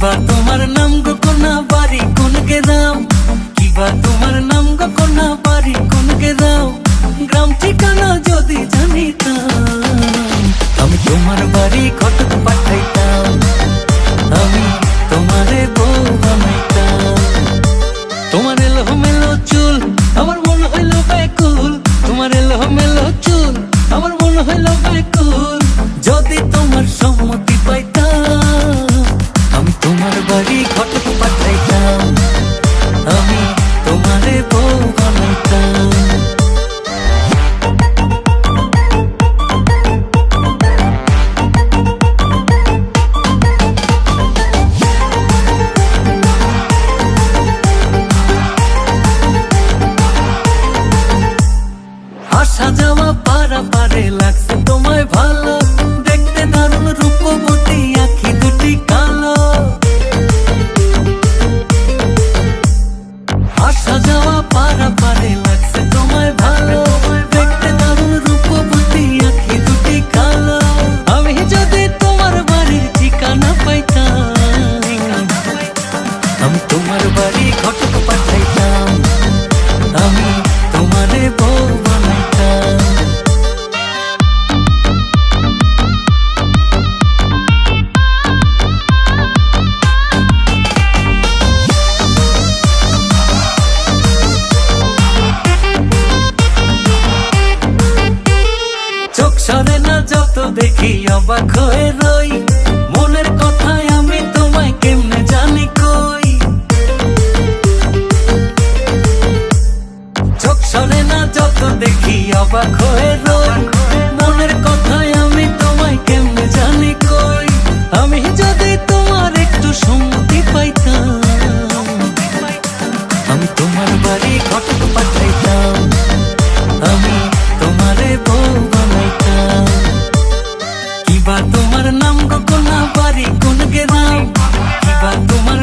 কিবা তোমার নাম গো কোনা বাড়ি কোন গ্রাম, কিবা তোমার নাম গো কোনা বাড়ি কোন গ্রাম, গ্রাম ঠিকানা যদি জানিতাম আমি তোমার বাড়ি ঘটক পাঠাইতাম, আমি তোমারে বউ বানাইতাম। তোমার এলোমেলো চুল আমার মন হইল ব্যাকুল, তোমার এলোমেলো চুল আমার মন হইল ব্যাকুল, যদি তোমার সম্মতি পাইতাম আমি তোমার বাড়ি ঘটক পাঠাইতাম, আমি তোমারে বউ বানাইতাম। আসা যাওয়া পারাপারে লাগছে তোমায় ভালো, দেখতে দারুণ রূপবতী আঁখি দুটি কালো। আসা যাওয়া পারাপারে লাগছে তোমায় ভালো, দেখতে দারুণ রূপবতী আঁখি দুটি কালো। আমি যদি তোমার বাড়ির ঠিকানা পাইতাম আমি তোমার বাড়ি ঘটক পাঠাইতাম, আমি তোমারে বউ বানাইতাম। চোখ সরে না যত দেখি অবাক হয়ে রই, মনের কথায় আমি তোমায় কেমনে জানি কই। চোখ সরে না যত দেখি অবাক হয়ে রই, মনের কথায় আমি তোমায় কেমনে জানি কই। আমি যদি তোমার একটু সম্মতি পাইতাম আমি তোমার বাড়ি ঘটক পাঠাইতাম, আমি তোমারে বউ বানাইতাম। কিবা তোমার নাম গো কোনা বাড়ি কোন গ্রাম, কিবা তোমার